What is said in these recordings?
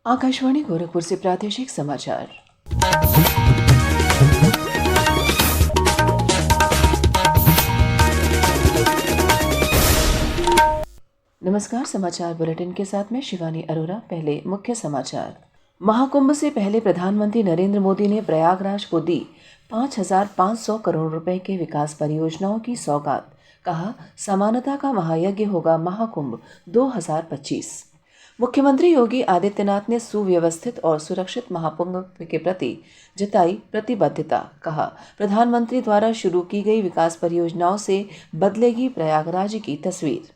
आकाशवाणी गोरखपुर से प्रादेशिक समाचार। नमस्कार, समाचार बुलेटिन के साथ में शिवानी अरोरा। पहले मुख्य समाचार। महाकुंभ से पहले प्रधानमंत्री नरेंद्र मोदी ने प्रयागराज को दी 5,500 करोड़ रुपए के विकास परियोजनाओं की सौगात। कहा, समानता का महायज्ञ होगा महाकुंभ 2025। मुख्यमंत्री योगी आदित्यनाथ ने सुव्यवस्थित और सुरक्षित महाकुंभ के प्रति जताई प्रतिबद्धता। कहा, प्रधानमंत्री द्वारा शुरू की गई विकास परियोजनाओं से बदलेगी प्रयागराज की तस्वीर।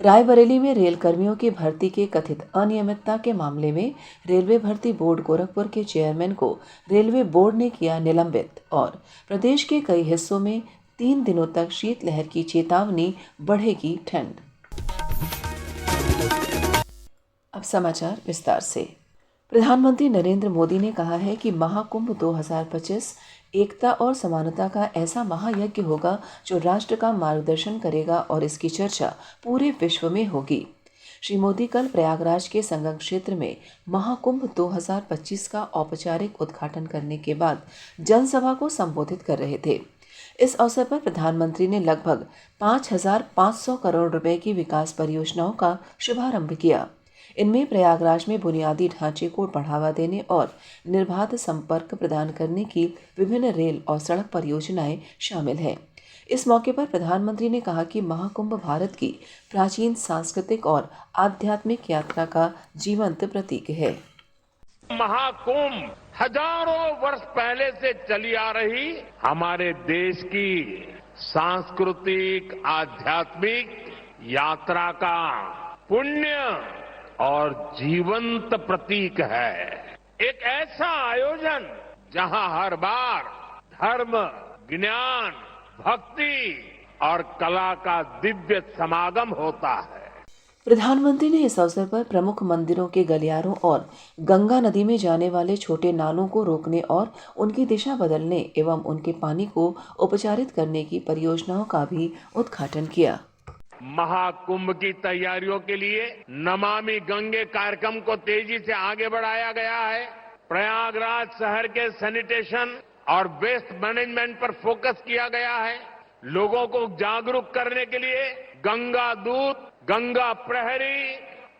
रायबरेली में रेल कर्मियों की भर्ती के कथित अनियमितता के मामले में रेलवे भर्ती बोर्ड गोरखपुर के चेयरमैन को रेलवे बोर्ड ने किया निलंबित। और प्रदेश के कई हिस्सों में 3 दिनों तक शीतलहर की चेतावनी, बढ़ेगी ठंड। अब समाचार विस्तार से। प्रधानमंत्री नरेंद्र मोदी ने कहा है कि महाकुंभ 2025 एकता और समानता का ऐसा महायज्ञ होगा जो राष्ट्र का मार्गदर्शन करेगा और इसकी चर्चा पूरे विश्व में होगी। श्री मोदी कल प्रयागराज के संगम क्षेत्र में महाकुंभ 2025 का औपचारिक उद्घाटन करने के बाद जनसभा को संबोधित कर रहे थे। इस अवसर पर प्रधानमंत्री ने लगभग 5,500 करोड़ रुपए की विकास परियोजनाओं का शुभारंभ किया। इनमें प्रयागराज में बुनियादी ढांचे को बढ़ावा देने और निर्बाध संपर्क प्रदान करने की विभिन्न रेल और सड़क परियोजनाएं शामिल हैं। इस मौके पर प्रधानमंत्री ने कहा कि महाकुंभ भारत की प्राचीन सांस्कृतिक और आध्यात्मिक यात्रा का जीवंत प्रतीक है। महाकुंभ हजारों वर्ष पहले से चली आ रही हमारे देश की सांस्कृतिक आध्यात्मिक यात्रा का पुण्य और जीवंत प्रतीक है। एक ऐसा आयोजन जहां हर बार धर्म, ज्ञान, भक्ति और कला का दिव्य समागम होता है। प्रधानमंत्री ने इस अवसर पर प्रमुख मंदिरों के गलियारों और गंगा नदी में जाने वाले छोटे नालों को रोकने और उनकी दिशा बदलने एवं उनके पानी को उपचारित करने की परियोजनाओं का भी उद्घाटन किया। महाकुंभ की तैयारियों के लिए नमामि गंगे कार्यक्रम को तेजी से आगे बढ़ाया गया है। प्रयागराज शहर के सैनिटेशन और वेस्ट मैनेजमेंट पर फोकस किया गया है। लोगों को जागरूक करने के लिए गंगा दूत, गंगा प्रहरी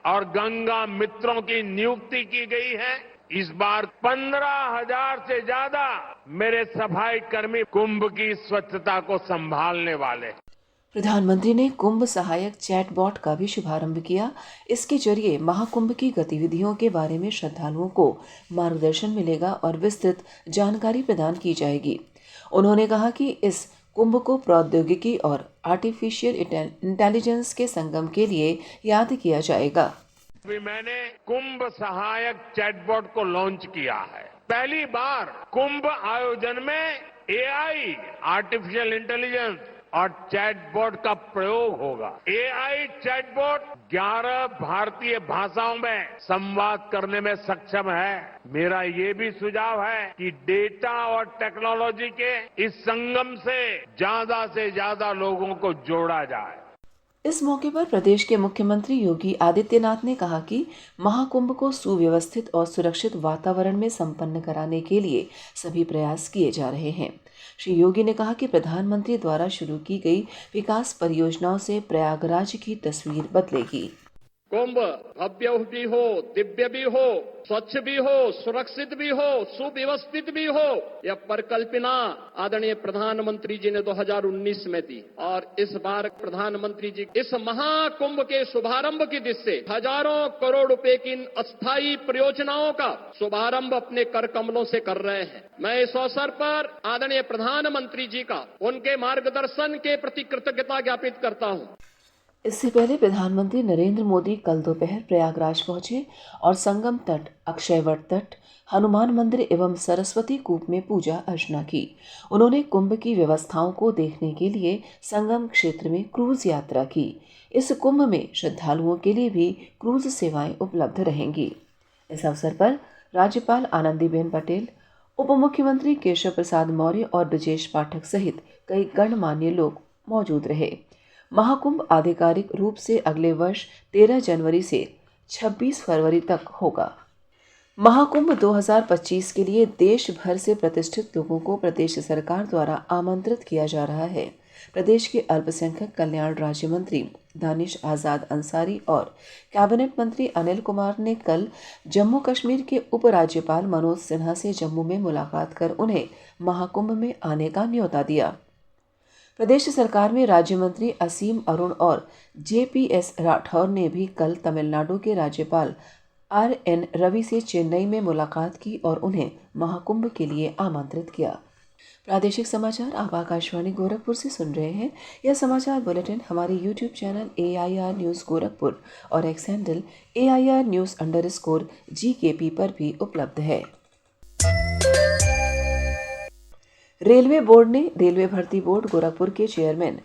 और गंगा मित्रों की नियुक्ति की गई है। इस बार 15,000 से ज्यादा मेरे सफाई कर्मी कुंभ की स्वच्छता को संभालने वाले। प्रधानमंत्री ने कुंभ सहायक चैटबॉट का भी शुभारंभ किया। इसके जरिए महाकुंभ की गतिविधियों के बारे में श्रद्धालुओं को मार्गदर्शन मिलेगा और विस्तृत जानकारी प्रदान की जाएगी। उन्होंने कहा कि इस कुंभ को प्रौद्योगिकी और आर्टिफिशियल इंटेलिजेंस के संगम के लिए याद किया जाएगा। अभी मैंने कुंभ सहायक चैटबॉट को लॉन्च किया है। पहली बार कुंभ आयोजन में एआई, आर्टिफिशियल इंटेलिजेंस और चैटबॉट का प्रयोग होगा। एआई चैटबॉट 11 भारतीय भाषाओं में संवाद करने में सक्षम है। मेरा ये भी सुझाव है कि डेटा और टेक्नोलॉजी के इस संगम से ज्यादा लोगों को जोड़ा जाए। इस मौके पर प्रदेश के मुख्यमंत्री योगी आदित्यनाथ ने कहा कि महाकुंभ को सुव्यवस्थित और सुरक्षित वातावरण में संपन्न कराने के लिए सभी प्रयास किए जा रहे हैं। श्री योगी ने कहा कि प्रधानमंत्री द्वारा शुरू की गई विकास परियोजनाओं से प्रयागराज की तस्वीर बदलेगी। कुंभ भव्य भी हो, दिव्य भी हो, स्वच्छ भी हो, सुरक्षित भी हो, सुव्यवस्थित भी हो, यह परिकल्पना आदरणीय प्रधानमंत्री जी ने 2019 में दी। और इस बार प्रधानमंत्री जी इस महाकुंभ के शुभारंभ की दिशा से हजारों करोड़ रुपए की इन अस्थायी परियोजनाओं का शुभारंभ अपने कर कमलों से कर रहे हैं। मैं इस अवसर पर आदरणीय प्रधानमंत्री जी का उनके मार्गदर्शन के प्रति कृतज्ञता ज्ञापित करता हूँ। इससे पहले प्रधानमंत्री नरेंद्र मोदी कल दोपहर प्रयागराज पहुंचे और संगम तट, अक्षयवट तट, हनुमान मंदिर एवं सरस्वती कूप में पूजा अर्चना की। उन्होंने कुंभ की व्यवस्थाओं को देखने के लिए संगम क्षेत्र में क्रूज यात्रा की। इस कुंभ में श्रद्धालुओं के लिए भी क्रूज सेवाएं उपलब्ध रहेंगी। इस अवसर पर राज्यपाल आनंदीबेन पटेल, उप मुख्यमंत्री केशव प्रसाद मौर्य और ब्रजेश पाठक सहित कई गणमान्य लोग मौजूद रहे। महाकुंभ आधिकारिक रूप से अगले वर्ष 13 जनवरी से 26 फरवरी तक होगा। महाकुंभ 2025 के लिए देश भर से प्रतिष्ठित लोगों को प्रदेश सरकार द्वारा आमंत्रित किया जा रहा है। प्रदेश के अल्पसंख्यक कल्याण राज्य मंत्री दानिश आजाद अंसारी और कैबिनेट मंत्री अनिल कुमार ने कल जम्मू कश्मीर के उपराज्यपाल मनोज सिन्हा से जम्मू में मुलाकात कर उन्हें महाकुंभ में आने का न्योता दिया। प्रदेश सरकार में राज्य मंत्री असीम अरुण और JPS राठौर ने भी कल तमिलनाडु के राज्यपाल RN रवि से चेन्नई में मुलाकात की और उन्हें महाकुंभ के लिए आमंत्रित किया। प्रादेशिक समाचार आप आकाशवाणी गोरखपुर से सुन रहे हैं। यह समाचार बुलेटिन हमारे YouTube channel AIR news Gorakhpur और एक्स हैंडल AIR न्यूज़_GKP पर भी उपलब्ध है। रेलवे बोर्ड ने रेलवे भर्ती बोर्ड गोरखपुर के चेयरमैन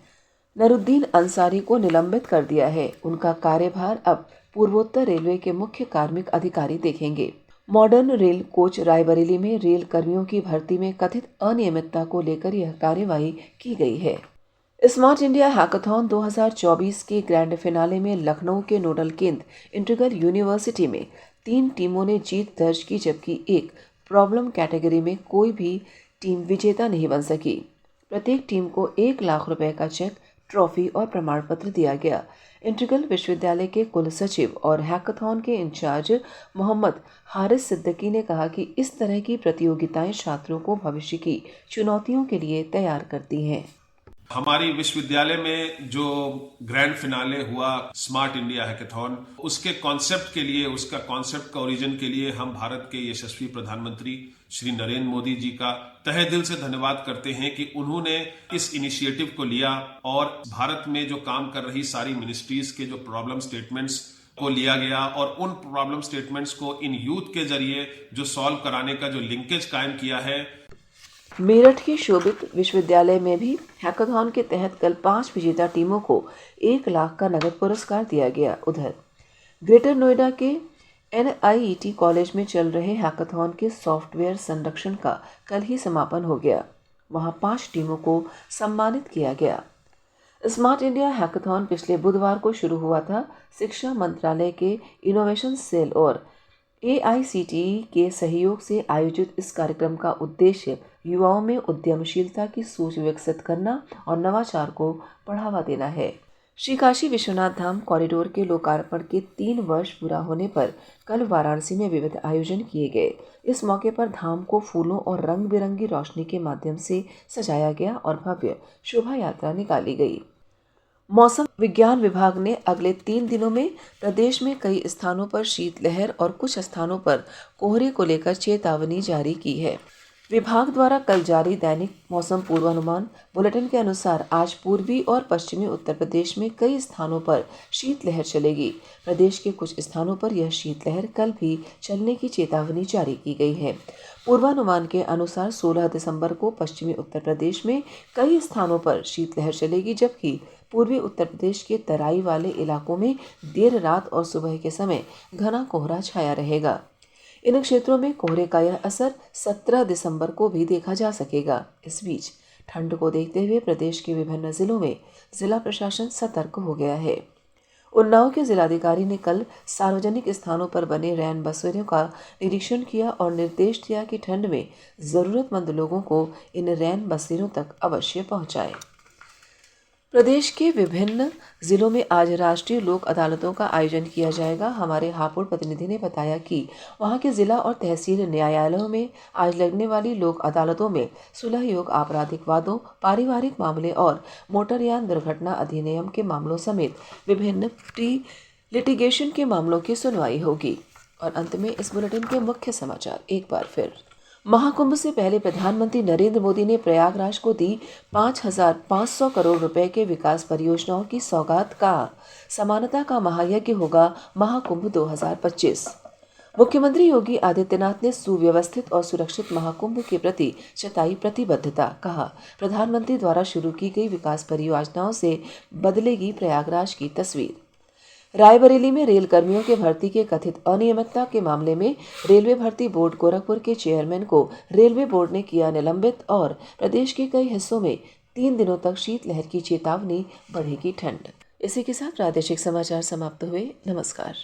नरुद्दीन अंसारी को निलंबित कर दिया है। उनका कार्यभार अब पूर्वोत्तर रेलवे के मुख्य कार्मिक अधिकारी देखेंगे। मॉडर्न रेल कोच रायबरेली में रेल कर्मियों की भर्ती में कथित अनियमितता को लेकर यह कार्यवाही की गई है। स्मार्ट इंडिया हैकाथॉन 2024 के ग्रैंड फिनाले में लखनऊ के नोडल केंद्र इंटीग्रल यूनिवर्सिटी में 3 टीमों ने जीत दर्ज की, जबकि एक प्रॉब्लम कैटेगरी में कोई भी टीम विजेता नहीं बन सकी। प्रत्येक टीम को 1 लाख रुपए का चेक, ट्रॉफी और प्रमाण पत्र दिया गया। इंटीग्रल विश्वविद्यालय के कुल सचिव और हैकाथॉन के इंचार्ज मोहम्मद हारिस सिद्दीकी ने कहा कि इस तरह की प्रतियोगिताएं छात्रों को भविष्य की चुनौतियों के लिए तैयार करती हैं। हमारी विश्वविद्यालय में जो ग्रैंड फिनाले हुआ स्मार्ट इंडिया हैकाथॉन, उसके कॉन्सेप्ट के लिए, उसका कॉन्सेप्ट का ओरिजिन के लिए हम भारत के यशस्वी प्रधानमंत्री श्री नरेंद्र मोदी जी का तहे दिल से धन्यवाद करते हैं कि उन्होंने इस इनिशिएटिव को लिया और भारत में जो काम कर रही सारी मिनिस्ट्रीज के जो प्रॉब्लम स्टेटमेंट्स को लिया गया और उन प्रॉब्लम स्टेटमेंट्स को इन यूथ के जरिए जो सॉल्व कराने का जो लिंकेज कायम किया है। मेरठ के शोभित विश्वविद्यालय में भी हैकाथॉन के तहत कल 5 विजेता टीमों को 1 लाख का नगद पुरस्कार दिया गया। उधर ग्रेटर नोएडा के NIET कॉलेज में चल रहे हैकाथॉन के सॉफ्टवेयर संरक्षण का कल ही समापन हो गया। वहां 5 टीमों को सम्मानित किया गया। स्मार्ट इंडिया हैकाथॉन पिछले बुधवार को शुरू हुआ था। शिक्षा मंत्रालय के इनोवेशन सेल और AICTE के सहयोग से आयोजित इस कार्यक्रम का उद्देश्य युवाओं में उद्यमशीलता की सोच विकसित करना और नवाचार को बढ़ावा देना है। श्री काशी विश्वनाथ धाम कॉरिडोर के लोकार्पण के 3 वर्ष पूरा होने पर कल वाराणसी में विविध आयोजन किए गए। इस मौके पर धाम को फूलों और रंग बिरंगी रोशनी के माध्यम से सजाया गया और भव्य शोभा यात्रा निकाली गई। मौसम विज्ञान विभाग ने अगले 3 दिनों में प्रदेश में कई स्थानों पर शीतलहर और कुछ स्थानों पर कोहरे को लेकर चेतावनी जारी की है। विभाग द्वारा कल जारी दैनिक मौसम पूर्वानुमान बुलेटिन के अनुसार आज पूर्वी और पश्चिमी उत्तर प्रदेश में कई स्थानों पर शीतलहर चलेगी। प्रदेश के कुछ स्थानों पर यह शीतलहर कल भी चलने की चेतावनी जारी की गई है। पूर्वानुमान के अनुसार 16 दिसंबर को पश्चिमी उत्तर प्रदेश में कई स्थानों पर शीतलहर चलेगी, जबकि पूर्वी उत्तर प्रदेश के तराई वाले इलाकों में देर रात और सुबह के समय घना कोहरा छाया रहेगा। इन क्षेत्रों में कोहरे का यह असर 17 दिसंबर को भी देखा जा सकेगा। इस बीच ठंड को देखते हुए प्रदेश के विभिन्न जिलों में जिला प्रशासन सतर्क हो गया है। उन्नाव के जिलाधिकारी ने कल सार्वजनिक स्थानों पर बने रैन बसेरों का निरीक्षण किया और निर्देश दिया कि ठंड में जरूरतमंद लोगों को इन रैन बसेरों तक अवश्य पहुंचाएं। प्रदेश के विभिन्न जिलों में आज राष्ट्रीय लोक अदालतों का आयोजन किया जाएगा। हमारे हापुड़ प्रतिनिधि ने बताया कि वहां के जिला और तहसील न्यायालयों में आज लगने वाली लोक अदालतों में सुलह योग, आपराधिक वादों, पारिवारिक मामले और मोटरयान दुर्घटना अधिनियम के मामलों समेत विभिन्न प्री लिटिगेशन के मामलों की सुनवाई होगी। और अंत में इस बुलेटिन के मुख्य समाचार एक बार फिर। महाकुंभ से पहले प्रधानमंत्री नरेंद्र मोदी ने प्रयागराज को दी 5,500 करोड़ रुपए के विकास परियोजनाओं की सौगात का। समानता का महायज्ञ होगा महाकुंभ 2025। मुख्यमंत्री योगी आदित्यनाथ ने सुव्यवस्थित और सुरक्षित महाकुंभ के प्रति जताई प्रतिबद्धता। कहा, प्रधानमंत्री द्वारा शुरू की गई विकास परियोजनाओं से बदलेगी प्रयागराज की तस्वीर। रायबरेली में रेल कर्मियों के भर्ती के कथित अनियमितता के मामले में रेलवे भर्ती बोर्ड गोरखपुर के चेयरमैन को रेलवे बोर्ड ने किया निलंबित और प्रदेश के कई हिस्सों में 3 दिनों तक शीतलहर की चेतावनी, बढ़ेगी ठंड। इसी के साथ प्रादेशिक समाचार समाप्त हुए। नमस्कार।